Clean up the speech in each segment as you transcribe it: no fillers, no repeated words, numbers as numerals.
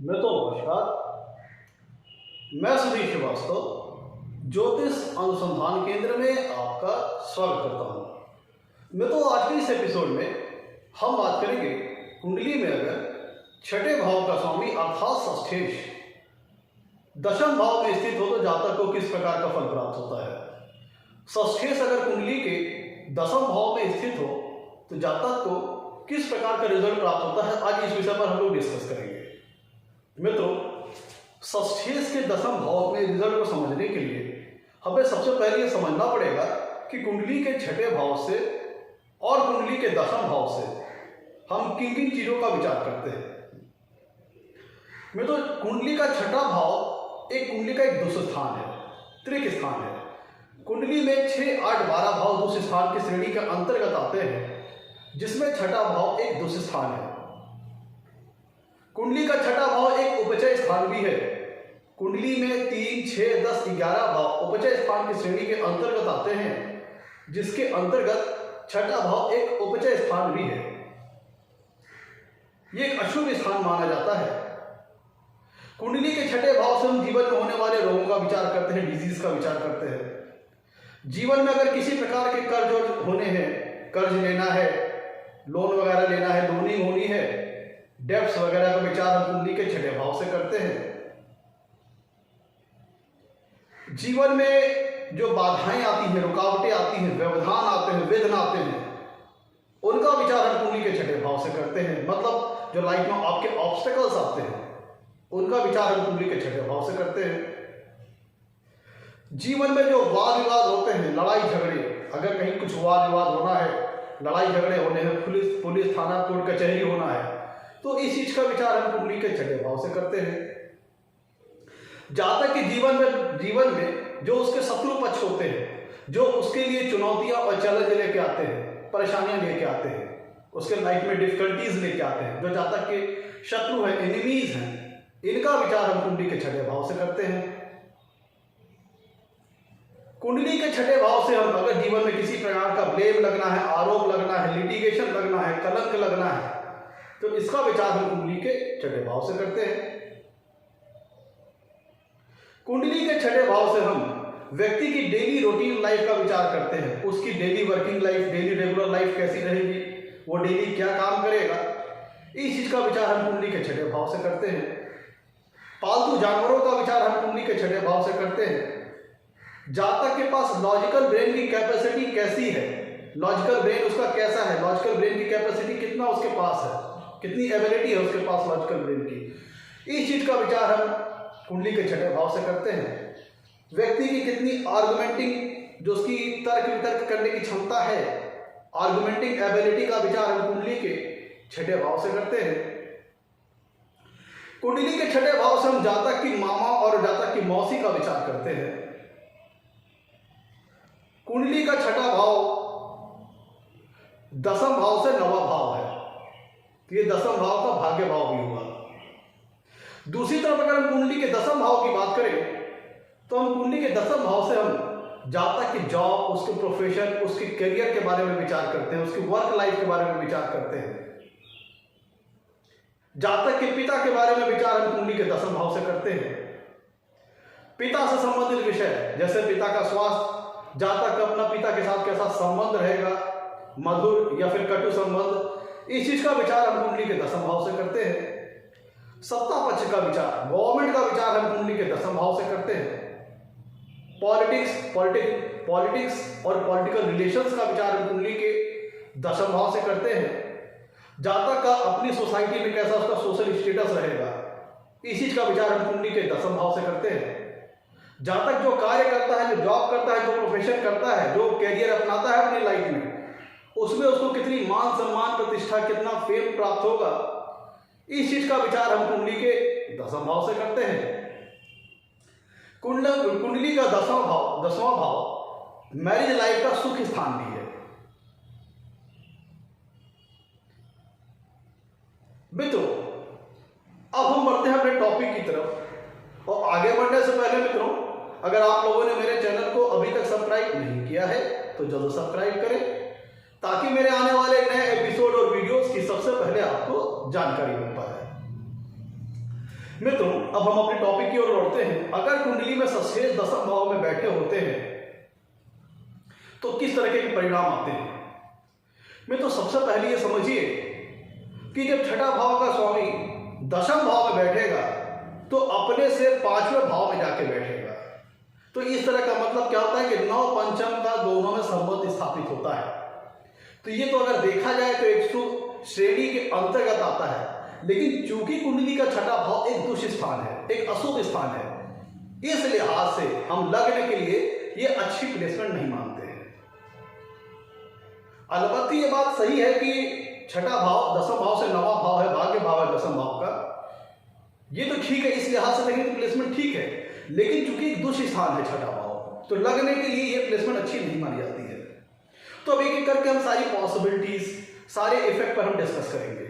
नमस्कार। मैं सुधीर श्रीवास्तव ज्योतिष अनुसंधान केंद्र में आपका स्वागत करता हूँ। आज के इस एपिसोड में हम बात करेंगे कुंडली में अगर छठे भाव का स्वामी अर्थात षष्ठेश दशम भाव में स्थित हो तो जातक को किस प्रकार का फल प्राप्त होता है। षष्ठेश अगर कुंडली के दशम भाव में स्थित हो तो जातक को किस प्रकार का रिजल्ट प्राप्त होता है, आज इस विषय पर हम लोग डिस्कस करेंगे। षष्ठेश के दशम भाव में रिजल्ट को समझने के लिए हमें सबसे पहले ये समझना पड़ेगा कि कुंडली के छठे भाव से और कुंडली के दशम भाव से हम किन किन चीजों का विचार करते हैं। कुंडली का छठा भाव एक कुंडली का एक दुष्ट स्थान है, त्रिक स्थान है। कुंडली में 6, 8, 12 भाव दुष्ट स्थान की श्रेणी के अंतर्गत आते हैं, जिसमें छठा भाव एक दुष्ट स्थान है। कुंडली का छठा भाव एक उपचय स्थान भी है। कुंडली में 3, 6, 10, 11 भाव उपचय स्थान की श्रेणी के अंतर्गत आते हैं, जिसके अंतर्गत छठा भाव एक उपचय स्थान भी है। ये एक अशुभ स्थान माना जाता है। कुंडली के छठे भाव से हम जीवन में होने वाले रोगों का विचार करते हैं, डिजीज का विचार करते हैं। जीवन में अगर किसी प्रकार के कर्ज होने हैं, कर्ज लेना है, लोन वगैरह लेना है, लोनिंग होनी है, डेब्ट्स वगैरह का विचार हम कुंडली के छठे भाव से करते हैं। जीवन में जो बाधाएं आती हैं, रुकावटें आती हैं, व्यवधान आते हैं, विघ्न आते हैं, उनका विचार हम कुंडली के छठे भाव से करते हैं। मतलब जो लाइफ में आपके ऑब्स्टेकल्स आते हैं, उनका विचार हम कुंडली के छठे भाव से करते हैं। जीवन में जो वाद विवाद होते हैं, लड़ाई झगड़े, अगर कहीं कुछ वाद विवाद होना है, लड़ाई झगड़े होने हैं, पुलिस थाना कोर्ट कचहरी होना है, तो इस चीज का विचार हम कुंडली के छठे भाव से करते हैं। जातक के जीवन में जो उसके शत्रु पक्ष होते हैं, जो उसके लिए चुनौतियां और चैलेंज लेके आते हैं, परेशानियां लेके आते हैं, उसके लाइफ में डिफिकल्टीज लेके आते हैं, जो जातक के शत्रु हैं, एनिमीज हैं, इनका विचार हम कुंडली के छठे भाव से करते हैं। कुंडली के छठे भाव से हम अगर जीवन में किसी प्रकार का ब्लेम लगना है, आरोप लगना है, लिटिगेशन लगना है, कलंक लगना है, तो इसका विचार हम कुंडली के छठे भाव से करते हैं। कुंडली के छठे भाव से हम व्यक्ति की डेली रूटीन लाइफ का विचार करते हैं। उसकी daily working life, daily regular life कैसी रहेगी, वो डेली क्या काम करेगा, इस चीज का विचार हम कुंडली के छठे भाव से करते हैं। पालतू जानवरों का विचार हम कुंडली के छठे भाव से करते हैं। जातक के पास लॉजिकल ब्रेन की कैपेसिटी कैसी है, लॉजिकल ब्रेन उसका कैसा है, लॉजिकल ब्रेन की कैपेसिटी कितना उसके पास है, कितनी एबिलिटी है उसके पास लॉजिकल ब्रेन की, इस चीज का विचार हम कुंडली के छठे भाव से करते हैं। व्यक्ति की कितनी आर्गुमेंटिंग, जो उसकी तर्क वितर्क करने की क्षमता है, आर्गुमेंटिंग एबिलिटी का विचार हम कुंडली के छठे भाव से करते हैं। कुंडली के छठे भाव से हम जातक की मामा और जातक की मौसी का विचार करते हैं। कुंडली का छठा भाव दशम भाव से नवा भाव है, ये दशम भाव का भाग्य भाव भी हुआ। दूसरी तरफ अगर हम कुंडली के दशम भाव की बात करें तो हम कुंडली के दशम भाव से हम जातक की जॉब, उसके प्रोफेशन, उसके करियर के बारे में विचार करते हैं, उसकी वर्क लाइफ के बारे में विचार करते हैं। जातक के पिता के बारे में विचार हम कुंडली के दशम भाव से करते हैं। पिता से संबंधित विषय जैसे पिता का स्वास्थ्य, जातक का अपना पिता के साथ कैसा संबंध रहेगा, मधुर या फिर कटु संबंध, इस चीज का विचार हम कुंडली के दशम भाव से करते हैं। सत्ता पक्ष का विचार, गवर्नमेंट का विचार हम कुंडली के दशम भाव से करते हैं। पॉलिटिक्स और पॉलिटिकल रिलेशंस का विचार हम कुंडली के दशम भाव से करते हैं। जातक का अपनी सोसाइटी में कैसा उसका सोशल स्टेटस रहेगा, इस चीज का विचार हम कुंडली के दशम भाव से करते हैं। जातक जो कार्य करता है, जो जॉब करता है, जो प्रोफेशन करता है, जो कैरियर अपनाता है अपनी लाइफ में, उसमें उसको कितनी मान सम्मान, प्रतिष्ठा, कितना फेम प्राप्त होगा, इस चीज का विचार हम कुंडली के दशम भाव से करते हैं। कुंडली का दसवां भाव मैरिज लाइफ का सुख स्थान भी है। मित्रों, अब हम बढ़ते हैं अपने टॉपिक की तरफ, और आगे बढ़ने से पहले मित्रों, अगर आप लोगों ने मेरे चैनल को अभी तक सब्सक्राइब नहीं किया है तो जल्द सब्सक्राइब करें, ताकि मेरे आने वाले नए एपिसोड और वीडियोस की सबसे पहले आपको जानकारी मिल पाए। अब हम अपने टॉपिक की ओर लौटते हैं। अगर कुंडली में सस्तेज दशम भाव में बैठे होते हैं तो किस तरह के परिणाम आते हैं? मैं तो सबसे पहले ये समझिए कि जब छठा भाव का स्वामी दशम भाव में बैठेगा तो अपने से पांचवें भाव में जाके बैठेगा। तो इस तरह का मतलब क्या होता है कि नौ पंचम का दोनों में संबंध स्थापित होता है। तो ये तो अगर देखा जाए तो एक श्रेणी के अंतर्गत आता है, लेकिन चूंकि कुंडली का छठा भाव एक दुष्ट स्थान है, एक अशुभ स्थान है, इस लिहाज से हम लग्न के लिए ये अच्छी प्लेसमेंट नहीं मानते हैं। अलबत्ता ये बात सही है कि छठा भाव दसम भाव से नवा भाव है, भाग्य भाव है दसम भाव का, ये तो ठीक है, इस लिहाज से देखें तो प्लेसमेंट ठीक है, लेकिन चूंकि एक दुष्ट स्थान है छठा भाव, तो लगने के लिए ये प्लेसमेंट अच्छी नहीं मानी जाती है। तो अब एक एक करके हम सारी पॉसिबिलिटीज, सारे इफेक्ट पर हम डिस्कस करेंगे।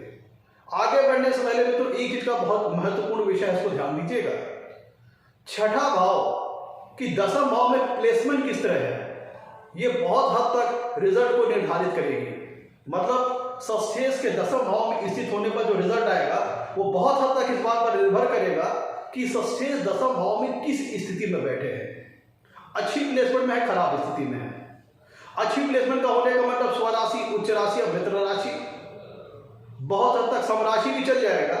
आगे बढ़ने से पहले में तो एक चीज का बहुत महत्वपूर्ण विषय है, इसको ध्यान दीजिएगा। छठा भाव की दसम भाव में प्लेसमेंट किस तरह है, ये बहुत हद तक रिजल्ट को निर्धारित करेगी। मतलब सस्तेज के दसम भाव में स्थित होने पर जो रिजल्ट आएगा वो बहुत हद तक इस बात पर निर्भर करेगा कि सस्तेज दसम भाव में किस स्थिति में बैठे हैं। अच्छी प्लेसमेंट में है, खराब स्थिति में है। अच्छी प्लेसमेंट का होने का मतलब स्वराशि, उच्च राशि और मित्र राशि, बहुत हद तक समराशि भी चल जाएगा।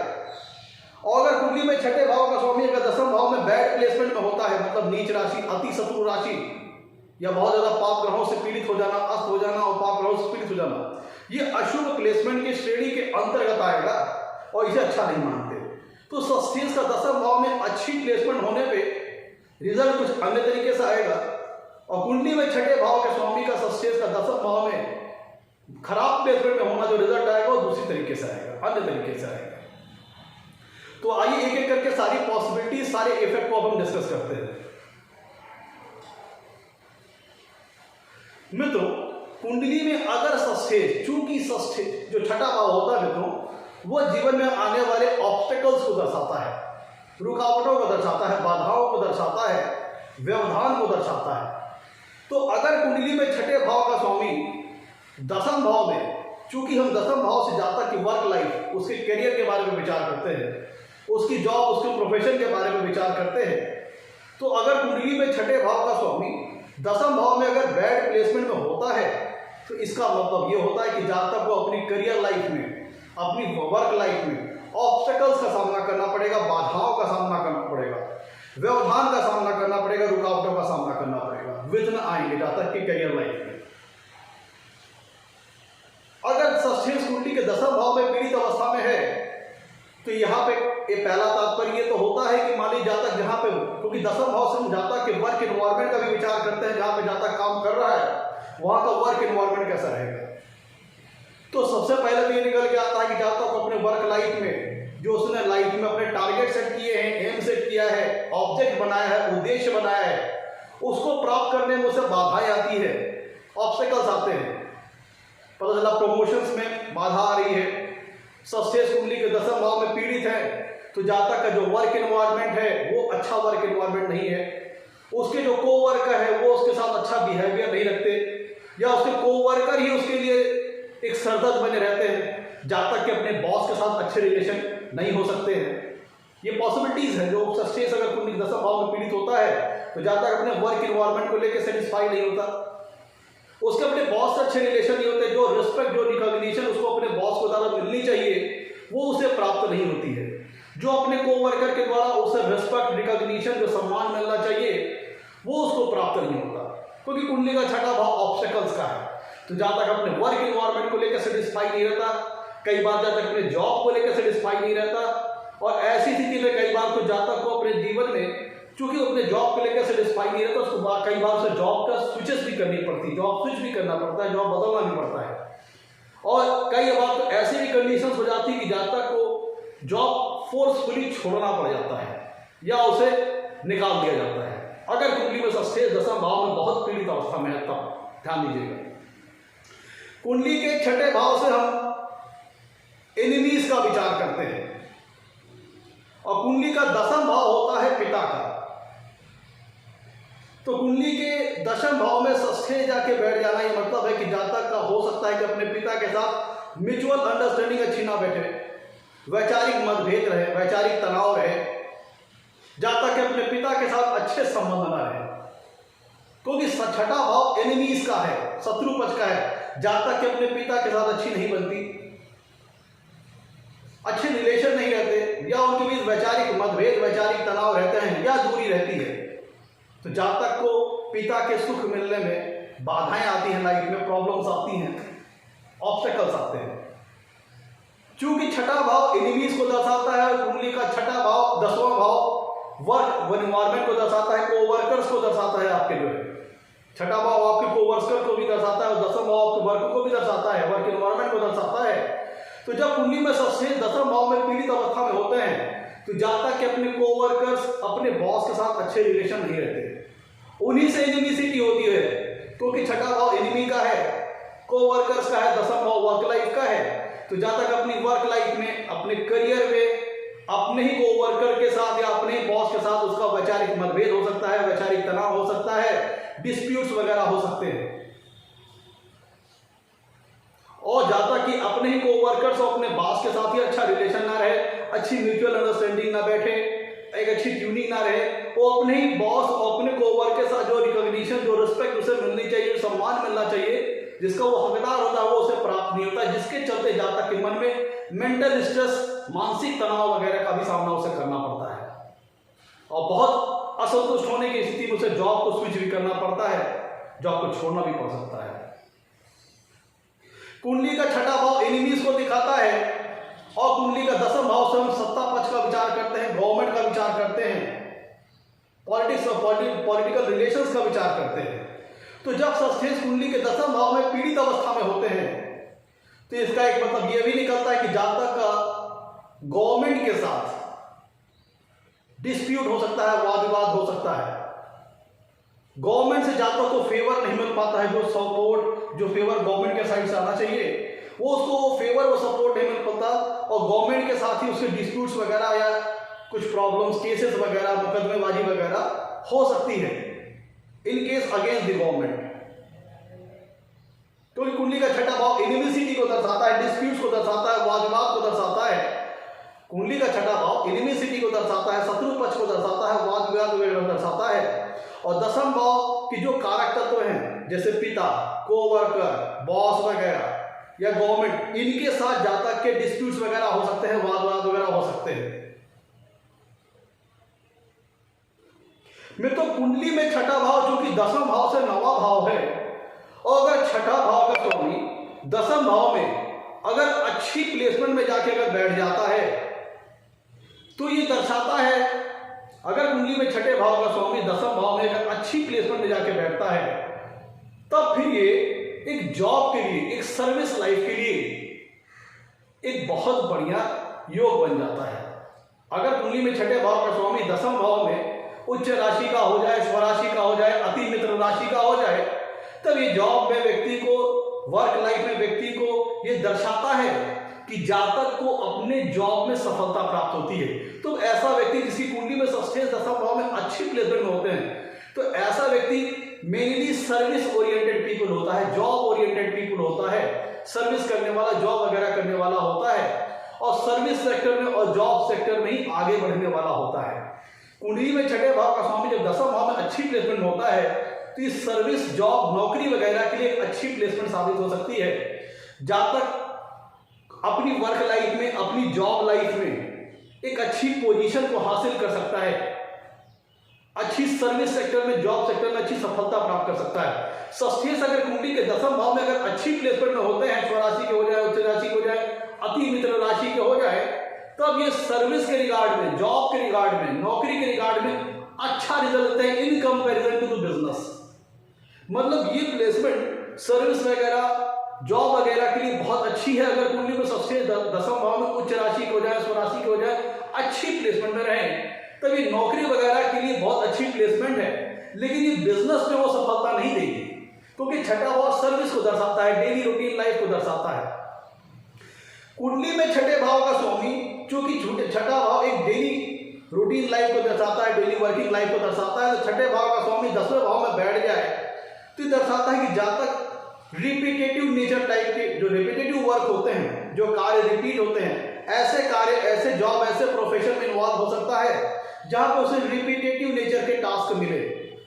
और अगर कुंडली में छठे भाव का स्वामी अगर दसम भाव में बैड प्लेसमेंट में होता है, मतलब नीच राशि, अति शत्रु राशि या बहुत ज्यादा पाप ग्रहों से पीड़ित हो जाना, अस्त हो जाना और पाप ग्रहों से पीड़ित हो जाना, ये अशुभ प्लेसमेंट की श्रेणी के अंतर्गत आएगा और इसे अच्छा नहीं मानते। तो सस्तेज का दसम भाव में अच्छी प्लेसमेंट होने पे रिजल्ट कुछ अन्य तरीके से आएगा, और कुंडली में छठे भाव के स्वामी का सस्तेज का दसम भाव में खराब प्लेसमेंट में होना, जो रिजल्ट आएगा वो दूसरी तरीके से आएगा, अन्य तरीके से आएगा। तो आइए एक एक करके सारी पॉसिबिलिटी, सारे इफेक्ट को अब हम डिस्कस करते हैं। मित्रों, कुंडली में अगर सस्तेज, चूंकि सस्तेज जो छठा भाव होता है मित्रों, वो जीवन में आने वाले ऑब्स्टेकल्स को दर्शाता है, रुकावटों को दर्शाता है, बाधाओं को दर्शाता है, व्यवधान को दर्शाता है। तो अगर कुंडली में छठे भाव का स्वामी दसम भाव में, चूंकि हम दसम भाव से जातक की वर्क लाइफ, उसके करियर के बारे में विचार करते हैं, उसकी जॉब, उसके प्रोफेशन के बारे में विचार करते हैं, तो अगर कुंडली में छठे भाव का स्वामी दसम भाव में अगर बैड प्लेसमेंट में होता है, तो इसका मतलब ये होता है कि जातक को अपनी करियर लाइफ में, अपनी वर्क लाइफ में ऑब्स्टेकल्स का सामना करना पड़ेगा, बाधाओं का सामना करना पड़ेगा, व्यवधान का सामना करना पड़ेगा, रुकावटों का सामना करना पड़ेगा, विघ्न आएंगे जातक की करियर लाइफ में। अगर सस्तेज कुंडली के दसम भाव में पीड़ित अवस्था में है, तो यहाँ पे ये पहला तात्पर्य ये तो होता है कि मान लीजिए जातक जहाँ पे, क्योंकि दसम भाव से हम जातक के वर्क एनवायरमेंट का भी विचार करते हैं, जहाँ पे जातक काम कर रहा है वहाँ का वर्क एनवायरमेंट कैसा रहेगा। तो सबसे पहले तो ये निकल के आता है कि जातक को अपने वर्क लाइफ में, जो उसने लाइफ में अपने टारगेट सेट किए हैं, एम सेट किया है, ऑब्जेक्ट बनाया है, उद्देश्य बनाया है, उसको प्राप्त करने में उसे बाधाएं आती है, ऑब्स्टेकल्स आते हैं। पता चला प्रमोशंस में बाधा आ रही है, सस्तेज कुंडली के दसम भाव में पीड़ित है, तो जातक का जो वर्क एनवायरमेंट है वो अच्छा वर्क एनवायरमेंट नहीं है, उसके जो कोवर्कर है वो उसके साथ अच्छा बिहेवियर नहीं रखते, या उसके कोवर्कर ही उसके लिए एक सरदर्द बने रहते हैं, जातक के अपने बॉस के साथ अच्छे रिलेशन नहीं हो सकते हैं। ये पॉसिबिलिटीज है। जो सस्तेज अगर कुंडली दसम भाव में पीड़ित होता है तो जातक अपने वर्क एनवायरमेंट को लेकर सेटिस्फाई नहीं होता, उसके अपने बॉस से अच्छे रिलेशन नहीं होते, जो रिस्पेक्ट, जो रिकॉग्निशन उसको अपने बॉस को द्वारा मिलनी चाहिए वो उसे प्राप्त नहीं होती है, जो अपने कोवर्कर के द्वारा उसे रिस्पेक्ट, रिकॉग्निशन, जो सम्मान मिलना चाहिए वो उसको प्राप्त नहीं होता, क्योंकि कुंडली का छठा भाव ऑब्स्टेकल्स का है। तो जहाँ तक अपने वर्क एनवायरमेंट को लेकर सेटिस्फाई नहीं रहता, कई बार जहाँ तक अपने जॉब को लेकर सेटिस्फाई नहीं रहता, और ऐसी स्थिति में कई बार तो जातक को अपने जीवन में, चूंकि अपने जॉब को लेकर सेटिस्फाई नहीं रहता, उसको कई बार उसे जॉब का स्विचेस भी करनी पड़ती, जॉब स्विच भी करना पड़ता है, जॉब बदलना भी पड़ता है, और कई बार तो ऐसी भी कंडीशंस हो जाती है कि जातक को जॉब फोर्सफुली छोड़ना पड़ जाता है या उसे निकाल दिया जाता है, अगर कुंडली में सस्तेज दसम भाव में बहुत पीड़ित अवस्था में है तब। ध्यान दीजिएगा, कुंडली के छठे भाव से हम एनिमीज का विचार करते हैं, और कुंडली का दसम भाव होता है पिता का। तो कुंडली के दशम भाव में सस्तेज जाके बैठ जाना, ये मतलब है कि जातक का हो सकता है कि अपने पिता के साथ म्यूचुअल अंडरस्टैंडिंग अच्छी ना बैठे, वैचारिक मतभेद रहे, वैचारिक तनाव रहे, जहां तक कि अपने पिता के साथ अच्छे संबंध ना रहे, क्योंकि छठा भाव एनिमीज का है, शत्रु पक्ष का है। जहां तक कि अपने पिता के साथ अच्छी नहीं बनती, अच्छे रिलेशन नहीं रहते, या उनके बीच वैचारिक मतभेद, वैचारिक तनाव रहते हैं, या दूरी रहती है, तो जहां तक को पिता के सुख मिलने में बाधाएं आती हैं, लाइफ में प्रॉब्लम्स आती हैं, ऑब्स्टेकल्स आते हैं। चूंकि छठा भाव एनिमीज को दर्शाता है, कुंडली का छठा भाव, 10वां भाव वर्क एनवायरमेंट को दर्शाता है, कोवर्कर्स को दर्शाता है। आपके जो है छठा भाव आपके कोवर्कर को भी दर्शाता है, और 10वां भाव आपके वर्क को भी दर्शाता है, वर्क एनवायरमेंट को दर्शाता है। तो जब कुंडली में सबसे 10वां भाव में पीड़ित अवस्था में होते हैं, तो जब तक कि अपने कोवर्कर्स, अपने बॉस के साथ अच्छे रिलेशन नहीं रहते, उन्हीं से एनिमिसिटी होती है, क्योंकि छठा भाव एनिमी का है, कोवर्कर्स का है, 10वां भाव वर्क लाइफ का है। तो जब तक अपनी वर्क लाइफ में, अपने करियर में, अपने ही कोवर्कर के साथ या अपने ही बॉस के साथ उसका वैचारिक मतभेद हो सकता है, वैचारिक तनाव हो सकता है, डिस्प्यूट्स वगैरह हो सकते हैं। और जब तक कि अपने ही कोवर्कर्स और अपने बॉस के साथ ही अच्छा रिलेशन ना रहे, अच्छी म्यूचुअल अंडरस्टैंडिंग ना बैठे, एक अच्छी ट्यूनिंग ना रहे, वो अपने ही बॉस और अपने कोवर्कर के साथ जो रिकॉग्निशन, जो रिस्पेक्ट उसे मिलनी चाहिए, सम्मान मिलना चाहिए, जिसका वो हकदार होता है, वो उसे प्राप्त नहीं होता, जिसके चलते जब तक कि मन में मेंटल स्ट्रेस, मानसिक तनाव वगैरह का भी सामना उसे करना पड़ता है, और बहुत असंतुष्ट होने की स्थिति में उसे जॉब को स्विच भी करना पड़ता है, जॉब को छोड़ना भी पड़ सकता है। कुंडली का छठा भाव एनिमीज को दिखाता है, और कुंडली का 10वां भाव से हम सत्ता पक्ष का विचार करते हैं, गवर्नमेंट का विचार करते हैं, पॉलिटिक्स और पॉलिटिकल रिलेशंस का विचार करते हैं। तो जब सस्टेंस कुंडली के 10वां भाव में पीड़ित अवस्था में होते हैं, तो इसका एक मतलब यह भी निकलता है कि जब तक का गवर्नमेंट के साथ डिस्प्यूट हो सकता है, वाद विवाद हो सकता है, गवर्नमेंट से जब तक को फेवर नहीं मिल पाता है, जो सपोर्ट, जो फेवर गवर्नमेंट के साइड से आना चाहिए, वो उसको फेवर, वो सपोर्ट नहीं मिल पाता, और गवर्नमेंट के साथ ही उसके डिस्प्यूट्स वगैरह या कुछ प्रॉब्लम्स, केसेस वगैरह, मुकदमेबाजी वगैरह हो सकती है in case against the government. क्योंकि कुंडली का छठा भाव एनिमिसिटी को दर्शाता है, डिस्प्यूट्स को दर्शाता है, वाद विवाद को दर्शाता है। कुंडली का छठा भाव एनिमिसिटी को दर्शाता है, शत्रु पक्ष को दर्शाता है, वाद विवाद वगैरह दर्शाता है। और 10वां भाव की जो कारक तत्व हैं, जैसे पिता, कोवर्कर, बॉस वगैरह या गवर्नमेंट, इनके साथ जहां तक के डिस्प्यूट्स वगैरह हो सकते हैं, वाद विवाद वगैरह हो सकते हैं। तो कुंडली में छठा भाव जो कि 10वां भाव से 9वां भाव है, और अगर छठा भाव का स्वामी 10वां भाव में अगर अच्छी प्लेसमेंट में जाके अगर बैठ जाता है, तो ये दर्शाता है, अगर कुंडली में छठे भाव का स्वामी 10वां भाव में अगर अच्छी प्लेसमेंट में जाके बैठता है, तब फिर ये एक जॉब के लिए, एक सर्विस लाइफ के लिए एक बहुत बढ़िया योग बन जाता है। अगर कुंडली में छठे भाव का स्वामी 10वां भाव में उच्च राशि का हो जाए, स्वराशि का हो जाए, अति मित्र राशि का हो जाए, तब ये जॉब में व्यक्ति को, वर्क लाइफ में व्यक्ति को ये दर्शाता है कि जातक को अपने जॉब में सफलता प्राप्त होती है। तो ऐसा व्यक्ति जिसकी कुंडली में सस्टेंस 10वां भाव में अच्छी प्लेसमेंट में होते हैं, तो ऐसा व्यक्ति मेनली सर्विस ओरिएंटेड पीपल होता है, जॉब ओरिएंटेड पीपल होता है, सर्विस करने वाला, जॉब वगैरह करने वाला होता है, और सर्विस सेक्टर में और जॉब सेक्टर में ही आगे बढ़ने वाला होता है। कुंडली में छठे भाव का स्वामी जब 10वां भाव में अच्छी प्लेसमेंट होता है, तो इस सर्विस, जॉब, नौकरी वगैरह के लिए एक अच्छी प्लेसमेंट साबित हो सकती है। जब तक अपनी वर्क लाइफ में, अपनी जॉब लाइफ में एक अच्छी पोजीशन को हासिल कर सकता है, अच्छी सर्विस सेक्टर में, जॉब सेक्टर में अच्छी सफलता प्राप्त कर सकता है। सस्टेंस अगर कुंडली के 10वां भाव में अगर अच्छी प्लेसमेंट में होते हैं, स्वराशि के हो जाए, उच्च राशि के हो जाए, अति मित्र राशि के हो जाए, तब ये सर्विस के रिगार्ड में, जॉब के रिगार्ड में, नौकरी के रिगार्ड में अच्छा रिजल्ट देते हैं in comparison to the business. मतलब ये प्लेसमेंट सर्विस वगैरह, जॉब वगैरह के लिए बहुत अच्छी है। अगर कुंडली में सबसे 10वां भाव में उच्च राशि के हो जाए, स्वराशि के हो जाए, अच्छी प्लेसमेंट में रहे, तब ये नौकरी वगैरह के लिए बहुत अच्छी प्लेसमेंट है। लेकिन ये बिजनेस में वो सफलता नहीं देगी, क्योंकि छठा भाव सर्विस को दर्शाता है, डेली रूटीन लाइफ को दर्शाता है। कुंडली में छठे भाव का स्वामी, चूंकि छठा भाव एक डेली रूटीन लाइफ को दर्शाता है, डेली वर्किंग लाइफ को दर्शाता है, तो छठे भाव का स्वामी 10वें भाव में बैठ जाए तो दर्शाता है कि जहां तक रिपीटेटिव नेचर टाइप के जो रिपीटेटिव वर्क होते हैं, जो कार्य रिपीट होते हैं, ऐसे कार्य, ऐसे जॉब, ऐसे प्रोफेशन में इन्वॉल्व हो सकता है जहां पे उसे रिपीटेटिव नेचर के टास्क मिले,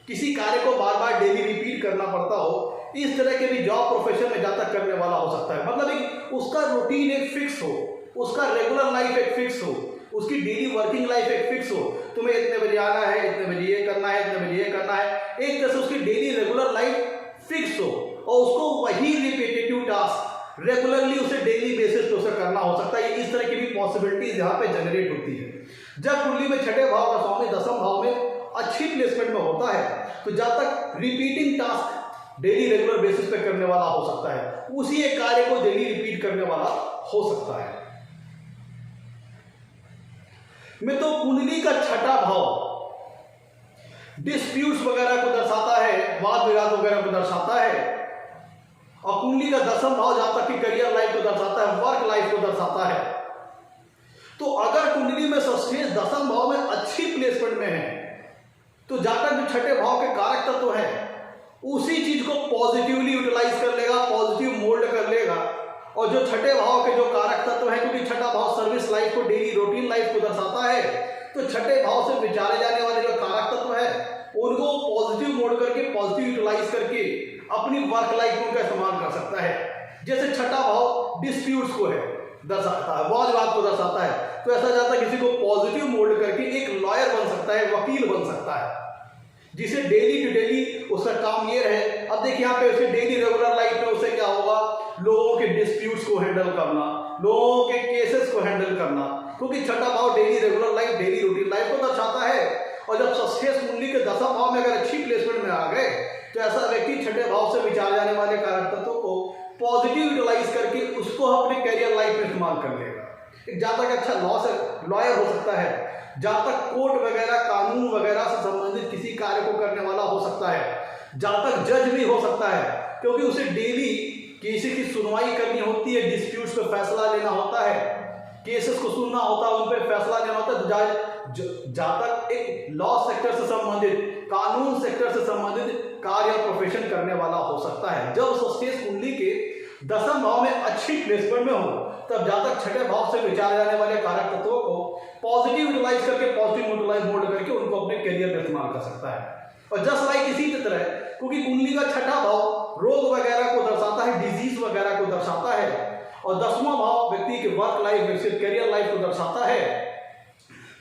किसी कार्य को बार बार डेली रिपीट करना पड़ता हो, इस तरह के भी जॉब प्रोफेशन में जाता करने वाला हो सकता है। मतलब एक उसका रूटीन एक फिक्स हो, उसका रेगुलर लाइफ एक फिक्स हो, उसकी डेली वर्किंग लाइफ एक फिक्स हो। तुम्हें इतने बजे आना है, इतने बजे ये करना है, इतने बजे ये करना है, एक तरह से उसकी डेली रेगुलर लाइफ फिक्स हो और उसको वही रिपीटेटिव टास्क रेगुलरली उसे डेली बेसिस पे उसे करना हो सकता है। इस तरह की भी पॉसिबिलिटीज यहाँ पे जनरेट होती है। जब कुंडली में छठे भाव का स्वामी दसम भाव में अच्छी प्लेसमेंट में होता है, तो जब तक repeating task daily regular basis पे करने वाला हो सकता है, उसी एक कार्य को डेली रिपीट करने वाला हो सकता है। मित्रों, कुंडली का छठा भाव डिस्प्यूट्स वगैरह को दर्शाता है, वाद विवाद वगैरह को दर्शाता है, और कुंडली का दसम भाव जहां तक कि करियर लाइफ को दर्शाता है, वर्क लाइफ को दर्शाता है। तो अगर कुंडली में सस्टेज दसम भाव में अच्छी प्लेसमेंट में है, तो जहां तक जो छठे भाव के कारक तत्व है उसी चीज को पॉजिटिवली यूटिलाइज कर लेगा, पॉजिटिव मोल्ड कर लेगा। और जो छठे भाव के जो कारक तत्व है, क्योंकि छठा भाव सर्विस लाइफ को, डेली रूटीन लाइफ को दर्शाता है, तो छठे भाव से विचारे जाने वाले जो कारक तत्व है उनको पॉजिटिव मोड करके, पॉजिटिव यूटिलाइज करके अपनी वर्क लाइफ में उनका इस्तेमाल कर सकता है। जैसे छठा भाव डिस्प्यूट्स को है दर्शाता है, वाद विवाद को दर्शाता है, तो ऐसा जाता है किसी को पॉजिटिव मोड करके एक लॉयर बन सकता है, वकील बन सकता है, जिसे डेली टू डेली उसका काम ये रहे। अब देखिए यहाँ पे उसे डेली रेगुलर लाइफ में उसे क्या होगा, लोगों के डिस्प्यूट्स को हैंडल करना, लोगों के केसेस को हैंडल करना, क्योंकि छठा भाव daily regular life, daily routine life को दर्शाता है। और जब सस्टेज कुंडली के दसम भाव में अगर अच्छी प्लेसमेंट में आ गए, तो ऐसा व्यक्ति छठे भाव से विचारे जाने वाले कारक तत्वों को पॉजिटिव यूटिलाइज करके उसको अपने कैरियर लाइफ में इस्तेमाल कर लेगा। एक जहाँ तक अच्छा लॉयर हो सकता है, जहाँ तक कोर्ट वगैरह, कानून वगैरह से संबंधित किसी कार्य को करने वाला हो सकता है, जहाँ तक जज भी हो सकता है, क्योंकि उसे डेली किसी की सुनवाई करनी होती है, डिस्प्यूट्स पे फैसला लेना होता है, केसेस को सुनना होता है, उन पर फैसला लेना होता है। जहाँ तक एक लॉ सेक्टर से संबंधित, कानून सेक्टर से संबंधित कार्य या प्रोफेशन करने वाला हो सकता है। जब सस्टेज कुंडली के दसम भाव में अच्छी प्लेसमेंट में हो, तब जहाँ तक छठे भाव से विचारे जाने वाले कारक तत्वों को पॉजिटिव यूटिलाइज करके, पॉजिटिव यूटिलाइज मोड करके उनको अपने करियर में इस्तेमाल कर सकता है। और जस्ट लाइक इसी तरह, क्योंकि कुंडली का छठा भाव रोग वगैरह को दर्शाता है, डिजीज वगैरह को दर्शाता है, और दसवां भाव व्यक्ति के वर्क लाइफ, करियर लाइफ को दर्शाता है,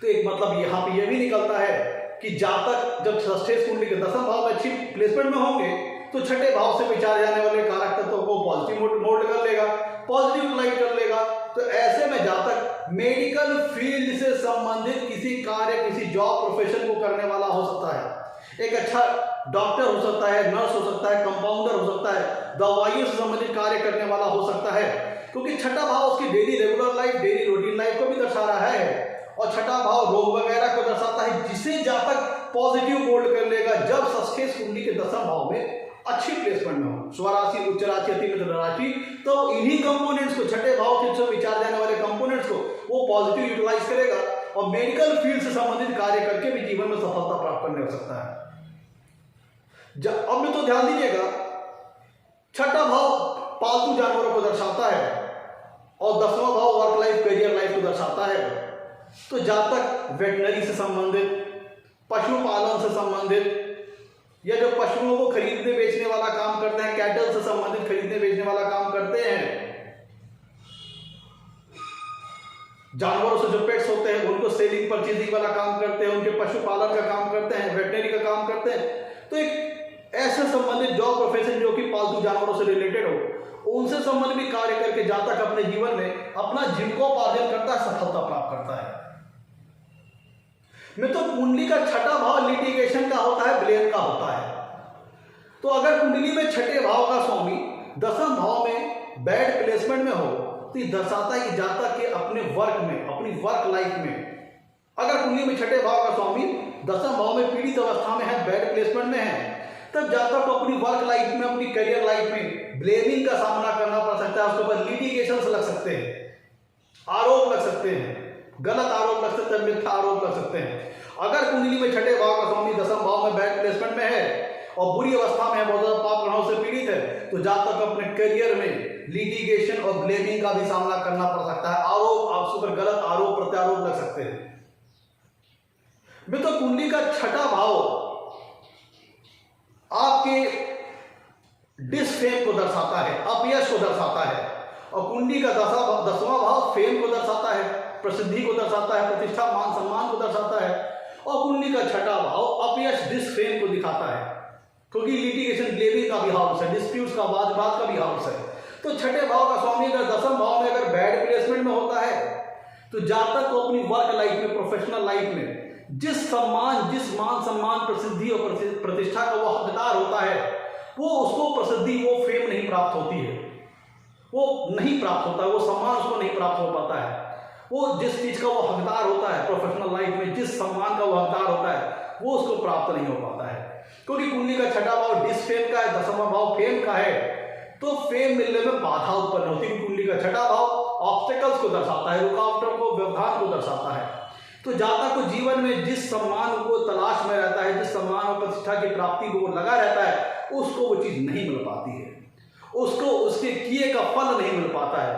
तो एक मतलब यहाँ पे यह भी निकलता है कि जहाँ तक जब सस्टेज कुंडली के दसम भाव में अच्छी प्लेसमेंट में होंगे, तो छठे भाव से विचारे जाने वाले कारक तत्वों को पॉजिटिव मोड कर लेगा, पॉजिटिव यूटिलाइज कर लेगा। तो ऐसे में जहाँ तक मेडिकल फील्ड से संबंधित किसी कार्य, किसी जॉब प्रोफेशन को करने वाला हो सकता है, एक अच्छा डॉक्टर हो सकता है, नर्स हो सकता है, कंपाउंडर हो सकता है, दवाइयों से संबंधित कार्य करने वाला हो सकता है, क्योंकि छठा भाव उसकी daily regular life, daily routine life को भी दर्शा रहा है, और छठा भाव रोग वगैरह को दर्शाता है, जिसे जहाँ तक पॉजिटिव मोल्ड कर लेगा जब सस्टेज कुंडली के दसम भाव में अच्छी प्लेसमेंट में हो, स्वराशि, उच्च राशि, अति मित्र राशि, तो इन्हीं कंपोनेंट्स को, छठे भाव के जो विचार जाने वाले कंपोनेंट्स को वो पॉजिटिव यूटिलाइज करेगा और मेडिकल फील्ड से संबंधित कार्य करके भी जीवन में सफलता प्राप्त करने हो सकता है। अब में तो ध्यान दीजिएगा, छठा भाव पालतू जानवरों को दर्शाता है और दसवां भाव वर्क लाइफ, करियर लाइफ को दर्शाता है। तो जहां तक वेटनरी से संबंधित, पशुपालन से संबंधित, या जो पशुओं को खरीदने बेचने वाला काम करते हैं, कैटल से संबंधित खरीदने बेचने वाला काम करते हैं, जानवरों से जो पेट्स होते हैं उनको सेलिंग परचेजिंग वाला काम करते हैं, उनके पशुपालन का काम करते हैं, वेटनरी का काम करते हैं, तो एक ऐसे संबंधित जॉब प्रोफेशन जो कि पालतू जानवरों से रिलेटेड हो, उनसे संबंधित भी कार्य करके जहां तक अपने जीवन में अपना जीविकोपार्जन करता है, सफलता प्राप्त करता है। में तो कुंडली का छठा भाव लिटिगेशन का होता है, ब्लेम का होता है। तो अगर कुंडली में छठे भाव का स्वामी दसम भाव में बैड प्लेसमेंट में हो, तो ये दर्शाता है कि जाता कि अपने वर्क में, अपनी वर्क लाइफ में, अगर कुंडली में छठे भाव का स्वामी दसम भाव में पीड़ित अवस्था में है, बैड प्लेसमेंट में है, तब जाता को अपनी वर्क लाइफ में, अपनी करियर लाइफ में ब्लेमिंग का सामना करना पड़ सकता है, उसके ऊपर लिटिगेशन लग सकते हैं, आरोप लग सकते हैं, गलत आरोप लग सकते हैं, मिथ्या आरोप लग सकते हैं। अगर कुंडली में छठे भाव का स्वामी दसम भाव में बैड प्लेसमेंट में है और बुरी अवस्था में है, बहुत ज्यादा पाप ग्रहों से पीड़ित है, तो जहां तक अपने करियर में लिटिगेशन और ब्लेमिंग का भी सामना करना पड़ सकता है, आरोप, आपके ऊपर गलत आरोप प्रत्यारोप लग सकते हैं। मित्रों, कुंडली का छठा भाव आपके डिसफेम को दर्शाता है, अपयश को दर्शाता है। और कुंडली का दसवां भाव फेम को दर्शाता है, प्रसिद्धि को दर्शाता है, प्रतिष्ठा मान सम्मान को दर्शाता है। और कुंडली का छठा भाव अपयश डिसफेम को दिखाता है, क्योंकि लिटिगेशन ग्लेविंग का भी हाउस है, डिस्प्यूट्स का वाद विवाद का भी हाउस है। तो छठे भाव का स्वामी अगर दसम भाव में अगर बैड प्लेसमेंट में होता है तो जातक को अपनी वर्क लाइफ में, प्रोफेशनल लाइफ में जिस सम्मान, जिस मान सम्मान, प्रसिद्धि और प्रतिष्ठा का वो हकदार होता है, वो उसको प्रसिद्धि, वो फेम नहीं प्राप्त होती है, वो नहीं प्राप्त होता है, वो सम्मान उसको नहीं प्राप्त हो पाता है। वो जिस चीज का वो हकदार होता है प्रोफेशनल लाइफ में, जिस सम्मान का वो हकदार होता है, वो उसको प्राप्त नहीं हो पाता है। क्योंकि कुंडली का छठा भाव डिसफेम का है, दसवां भाव फेम का है, तो फेम मिलने में बाधा उत्पन्न होती है। कुंडली का छठा भाव ऑब्स्टेकल्स को दर्शाता है, रुकावटों को, व्यवधान को दर्शाता है। तो जातक को जीवन में जिस सम्मान को तलाश में रहता है, जिस सम्मान और प्रतिष्ठा की प्राप्ति को वो लगा रहता है, उसको वो चीज नहीं मिल पाती है, उसको उसके किए का फल नहीं मिल पाता है,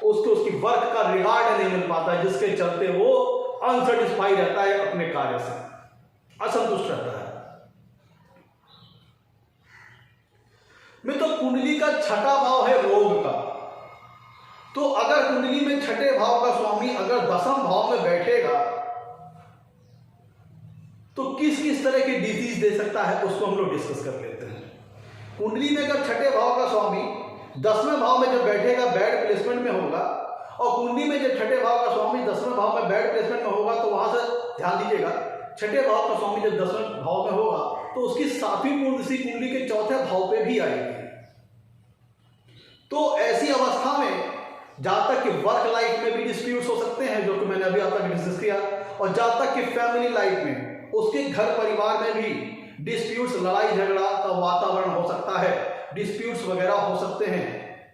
उसको उसकी वर्क का रिगार्ड नहीं मिल पाता है, जिसके चलते वो अनसेटिस्फाई रहता है, अपने कार्य से असंतुष्ट रहता है। मित्रों, कुंडली का छठा भाव है रोग का। तो अगर कुंडली में छठे भाव का स्वामी अगर दसम भाव में बैठेगा तो किस किस तरह की डिजीज दे सकता है, उसको हम लोग डिस्कस कर लेते हैं। कुंडली में अगर छठे भाव का स्वामी दसवें भाव में जब बैठेगा, बैड प्लेसमेंट में होगा, और कुंडली में जब छठे भाव का स्वामी दसवें भाव में बैड प्लेसमेंट में होगा, तो वहां से ध्यान दीजिएगा, छठे भाव का स्वामी जब दसवें भाव में होगा तो उसकी सातवीं पूर्णदृष्टि कुंडली के चौथे भाव पे भी आएगी। तो ऐसी अवस्था में जातक के वर्क लाइफ में भी डिस्प्यूट्स हो सकते हैं, जो कि मैंने अभी आप तक डिस्कस किया, और जातक की फैमिली लाइफ में, उसके घर परिवार में भी डिस्प्यूट्स, लड़ाई झगड़ा का वातावरण हो सकता है, डिस्प्यूट्स वगैरह हो सकते हैं।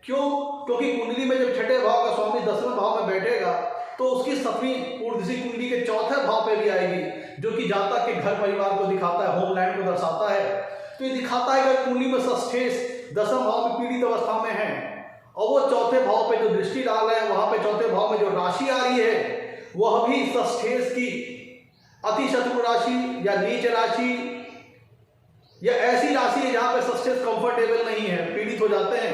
क्यों? क्योंकि कुंडली में जब छठे भाव का स्वामी दसवें भाव में बैठेगा तो उसकी सतवीं पूर्णदृष्टि कुंडली के चौथे भाव पे भी आएगी, जो कि जातक के घर परिवार को दिखाता है, होमलैंड को दर्शाता है। तो ये दिखाता है कि कुंडली में षष्ठेश दसम भाव में पीड़ित अवस्था में है, और वो चौथे भाव पे जो दृष्टि डाल रहे हैं, वहां पे चौथे भाव में जो राशि आ रही है वह भी षष्ठेश की अति शत्रु राशि या नीच राशि या ऐसी राशि है जहां पे षष्ठेश कंफर्टेबल नहीं है, पीड़ित हो जाते हैं।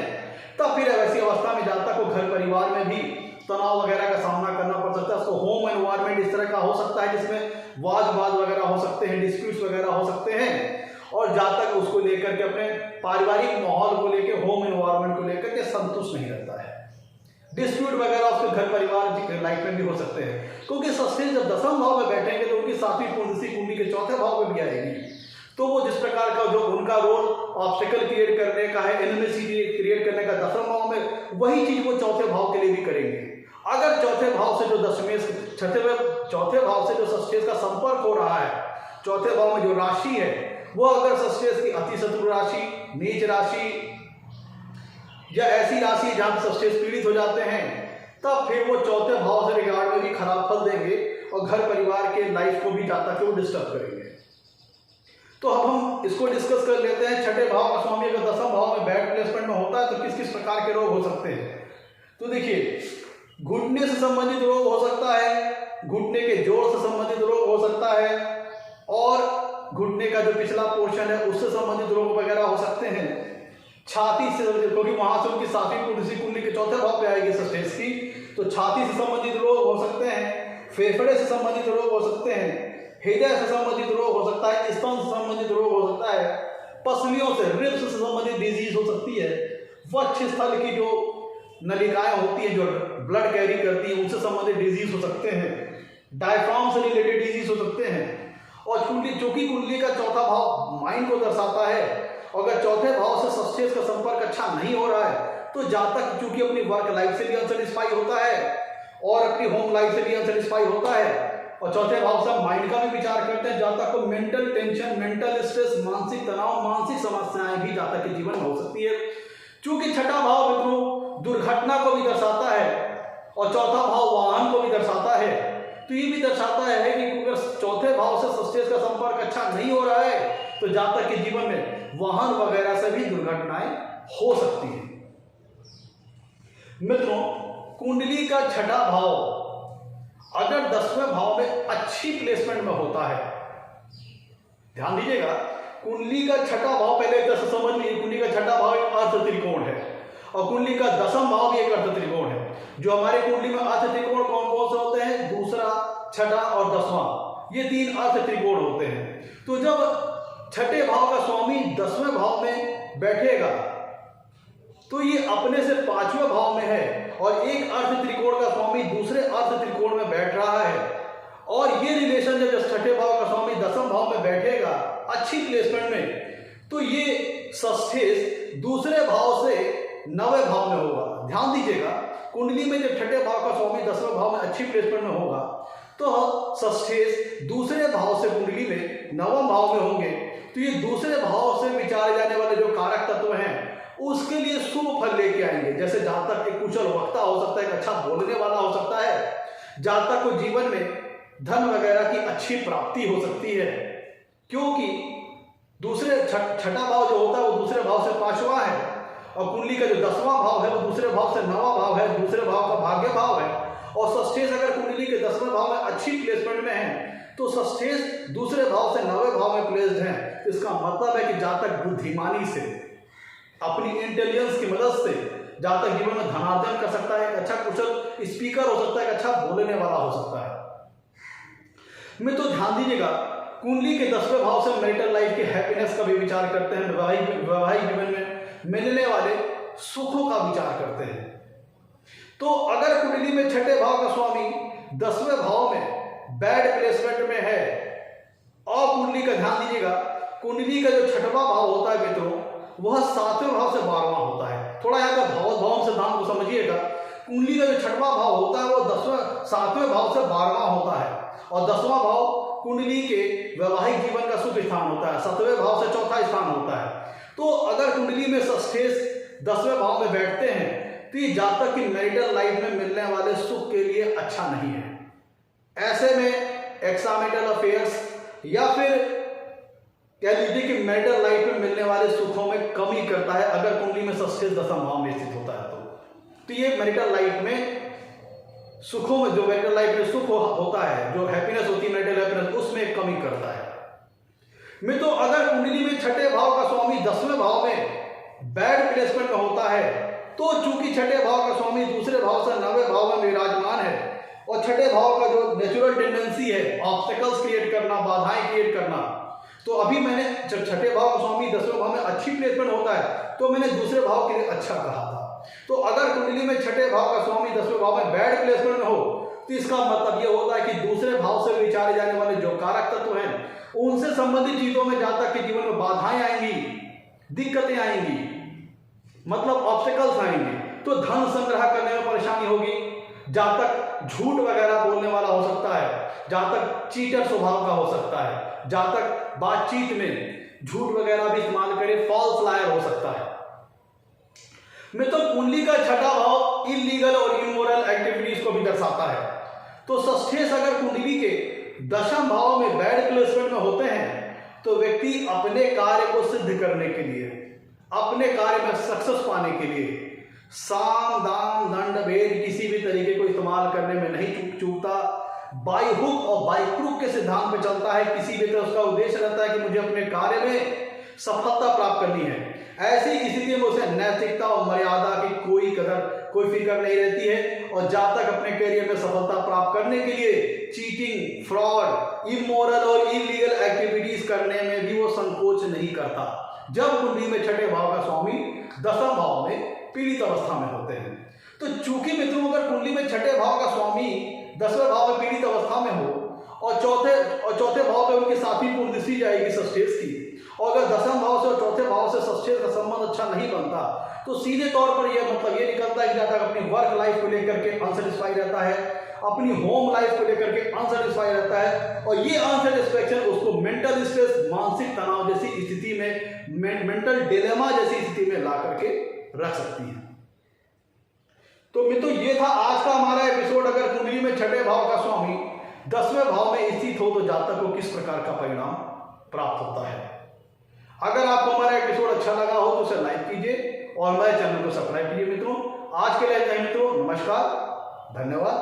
तब फिर ऐसी अवस्था में जातक को घर परिवार में भी तनाव वगैरह का सामना करना पड़ सकता है। उसको होम एनवायरनमेंट इस तरह का हो सकता है जिसमें वाद विवाद वगैरह हो सकते हैं, डिस्प्यूट्स वगैरह हो सकते हैं, और जातक उसको लेकर के अपने पारिवारिक माहौल को लेकर, होम एनवायरनमेंट को लेकर के संतुष्ट नहीं रहता है। डिस्प्यूट वगैरह उसके घर परिवार लाइफ में भी हो सकते हैं, क्योंकि षष्ठेश जब दसम भाव में बैठेंगे तो उनकी सातवीं पूर्णदृष्टि कुंडली के चौथे भाव में भी आएगी। तो वो जिस प्रकार का जो उनका रोल ऑब्स्टेकल क्रिएट करने का है, एनिमिटी क्रिएट करने का दसम भाव में, वही चीज वो चौथे भाव के लिए भी करेंगे। अगर चौथे भाव से जो चौथे भाव से जो षष्ठेश का संपर्क हो रहा है, चौथे भाव में जो राशि है वो अगर षष्ठेश की अति शत्रु राशि, नीच राशि या ऐसी राशि जहां पर षष्ठेश पीड़ित हो जाते हैं, तब फिर वो चौथे भाव से रिगार्ड में भी खराब फल देंगे और घर परिवार के लाइफ को भी जातक को डिस्टर्ब करेंगे। तो अब हम इसको डिस्कस कर लेते हैं। छठे भाव का स्वामी अगर दसम भाव में बैड प्लेसमेंट में होता है तो किस किस प्रकार के रोग हो सकते हैं। तो देखिए, घुटने से संबंधित रोग हो सकता है, घुटने के जोड़ से संबंधित रोग हो सकता है, और घुटने का जो पिछला पोर्शन है उससे संबंधित रोग वगैरह हो सकते हैं। छाती से, क्योंकि वहां से उनकी सातवीं पूर्णदृष्टि कुंडली के चौथे भाव पे आएगी षष्ठेश की, तो छाती से संबंधित रोग हो सकते हैं, फेफड़े से संबंधित रोग हो सकते हैं, हृदय से संबंधित रोग हो सकता है, स्तन से संबंधित रोग हो सकता है, पसलियों से, रिब्स से संबंधित डिजीज हो सकती है, वक्ष स्थल की जो नलिकाएं होती है जो ब्लड कैरी करती है उनसे संबंधित डिजीज हो सकते हैं, डायफ्राम से रिलेटेड डिजीज हो सकते हैं। और चूंकि कुंडली का चौथा भाव माइंड को दर्शाता है, अगर चौथे भाव से षष्ठेश का संपर्क अच्छा नहीं हो रहा है तो जातक चूंकि अपनी वर्क लाइफ से भी अनसेटिस्फाई होता है और अपनी होम लाइफ से भी अनसेटिस्फाई होता है, और चौथे भाव से माइंड का भी विचार करते हैं, जातक को मेंटल टेंशन, मेंटल स्ट्रेस, मानसिक तनाव, मानसिक समस्याएं भी जातक के जीवन में हो सकती है। चूंकि छठा भाव मित्रों दुर्घटना को भी दर्शाता है और चौथा भाव वाहन को भी दर्शाता है, तो ये भी दर्शाता है कि अगर चौथे भाव से षष्ठेश का संपर्क अच्छा नहीं हो रहा है तो जातक के जीवन में वाहन वगैरह से भी दुर्घटनाएं हो सकती हैं। मित्रों, कुंडली का छठा भाव अगर 10वें भाव में अच्छी प्लेसमेंट में होता है ध्यान दीजिएगा, कुंडली का छठा भाव पहले एक तरह से समझ लीजिए, कुंडली का छठा भाव एक अर्ध त्रिकोण है और कुंडली का दसम भाव भी एक अर्ध त्रिकोण है। जो हमारे कुंडली में अर्ध त्रिकोण कौन कौन से होते हैं? दूसरा, छठा और दसवां, ये 3 अर्ध त्रिकोण होते हैं। तो जब छठे भाव का स्वामी 10वें भाव में बैठेगा तो ये अपने से 5वें भाव में है और एक अर्ध त्रिकोण का स्वामी दूसरे अर्ध त्रिकोण में बैठ रहा है। और ये रिलेशन जब छठे भाव का स्वामी 10वें भाव में बैठेगा अच्छी प्लेसमेंट में, तो ये सस्टेस दूसरे भाव से 9वें भाव में होगा। ध्यान दीजिएगा, कुंडली में जब छठे भाव का स्वामी 10वें भाव में अच्छी प्लेसमेंट में होगा तो सस्टेस दूसरे भाव से कुंडली में 9वें भाव में होंगे। तो ये दूसरे भाव से विचारे जाने वाले जो कारक तत्व हैं उसके लिए शुभ फल लेके आएंगे। जैसे जातक एक कुशल वक्ता हो सकता है, एक अच्छा बोलने वाला हो सकता है, जातक को जीवन में धन वगैरह की अच्छी प्राप्ति हो सकती है, क्योंकि दूसरे छठा भाव जो होता है वो दूसरे भाव से 5वां है और कुंडली का जो 10वां भाव है वो दूसरे भाव से 9वां भाव है, दूसरे भाव का भाग्य भाव है। और सस्टेस अगर कुंडली के 10वें भाव में अच्छी प्लेसमेंट में है तो सस्टेस दूसरे भाव से 9वें भाव में प्लेस्ड है। इसका मतलब है कि जातक बुद्धिमानी से, अपनी इंटेलिजेंस की मदद से जातक जीवन में धनार्जन कर सकता है, एक अच्छा कुशल स्पीकर हो सकता है, एक अच्छा बोलने वाला हो सकता है। मैं तो ध्यान दीजिएगा, कुंडली के 10वें भाव से मैरिटल लाइफ के हैप्पीनेस का भी विचार करते हैं, वैवाहिक जीवन में मिलने वाले सुखों का विचार करते हैं। तो अगर कुंडली में छठे भाव का स्वामी 10वें भाव में बैड प्लेसमेंट में है और कुंडली का ध्यान दीजिएगा, कुंडली का जो छठवां भाव होता है मित्रों वह 7वें भाव से 12वां होता है। थोड़ा यहाँ पे भाव सिद्धांत को समझिएगा, कुंडली का जो छठवां भाव होता है वो 7वें भाव से 12वां होता है और 10वां भाव कुंडली के वैवाहिक जीवन का सुख स्थान होता है, 7वें भाव से 4था स्थान होता है। तो अगर कुंडली में सस्टेस 10वें भाव में बैठते हैं तो ये जातक की मैरिटल लाइफ में मिलने वाले सुख के लिए अच्छा नहीं है। ऐसे में एक्स्ट्रामैरिटल अफेयर्स या फिर कह लीजिए कि मैरिटल लाइफ में मिलने वाले सुखों में कमी करता है अगर कुंडली में सस्टेस 10वां भाव में स्थित होता है तो ये मैरिटल लाइफ में सुखों में, जो मैरिटल लाइफ में सुख होता है, जो हैप्पीनेस होती है मैरिटल हैप्पीनेस, उसमें कमी करता है। मैं तो अगर कुंडली में छठे भाव का स्वामी 10वें भाव में बैड प्लेसमेंट में होता है तो चूंकि छठे भाव का स्वामी दूसरे भाव से 9वें भाव में विराजमान है और छठे भाव का जो नेचुरल टेंडेंसी है ऑब्स्टेकल्स क्रिएट करना, बाधाएं क्रिएट करना, तो अभी मैंने जब छठे भाव का स्वामी 10वें भाव में अच्छी प्लेसमेंट होता है तो मैंने दूसरे भाव के लिए अच्छा कहा था। तो अगर कुंडली में छठे भाव का स्वामी 10वें भाव में बैड प्लेसमेंट में हो तो इसका मतलब यह होता है कि दूसरे भाव से विचारे जाने वाले जो कारक तत्व हैं उनसे संबंधित चीजों में जातक के जीवन में बाधाएं आएंगी, दिक्कतें आएंगी, मतलब ऑब्स्टेकल्स आएंगे। तो धन संग्रह करने में परेशानी होगी, जातक झूठ वगैरह बोलने वाला हो सकता है, जातक चीटर स्वभाव का हो सकता है, जातक बातचीत में झूठ वगैरह भी इस्तेमाल करे, फॉल्स लायर हो सकता है। मैं तो कुंडली का छठा भाव इलीगल और इमोरल एक्टिविटीज को भी दर्शाता है। तो सस्टेस अगर कुंडली के 10वें भाव में बैड प्लेसमेंट में होते हैं तो व्यक्ति अपने कार्य को सिद्ध करने के लिए, अपने कार्य में सक्सेस पाने के लिए साम दाम दंड भेद किसी भी तरीके को इस्तेमाल करने में नहीं चूकता, बाई हुक और बाई क्रुक के सिद्धांत पे चलता है। किसी भी तरह उसका उद्देश्य रहता है कि मुझे अपने कार्य में सफलता प्राप्त करनी है। ऐसी स्थिति में उसे नैतिकता और मर्यादा की कोई कदर, कोई फिक्र नहीं रहती है और जातक अपने करियर में सफलता प्राप्त करने के लिए चीटिंग, फ्रॉड, इमोरल और इलीगल एक्टिविटीज करने में भी वो संकोच नहीं करता जब कुंडली में छठे भाव का स्वामी 10वें भाव में पीड़ित अवस्था में होते हैं। तो चूंकि मित्रों अगर कुंडली में छठे भाव का स्वामी 10वें भाव में पीड़ित अवस्था में हो और चौथे भाव पे उनके साथी पूर्ण दृष्टि जाएगी सस्टेस की, और अगर 10वें भाव से और चौथे भाव से सस्टेस का संबंध अच्छा नहीं बनता तो सीधे तौर पर यह मतलब ये निकलता है कि जातक अपनी वर्क लाइफ को लेकर के अनसेटिस्फाई रहता है, अपनी होम लाइफ को लेकर के अनसेटिस्फाई रहता है और ये अनसेटिस्फैक्शन उसको मेंटल स्ट्रेस, मानसिक तनाव जैसी स्थिति में, मेंटल डिलेमा जैसी स्थिति में ला करके रख सकती है। तो मित्रों ये था आज का हमारा एपिसोड। अगर कुंडली में छठे भाव का स्वामी 10वें भाव में स्थित हो तो जातक को किस प्रकार का परिणाम प्राप्त होता है। अगर आपको हमारा एपिसोड अच्छा लगा हो तो उसे लाइक कीजिए और हमारे चैनल को सब्सक्राइब कीजिए। मित्रों आज के लिए मित्रों नमस्कार, धन्यवाद।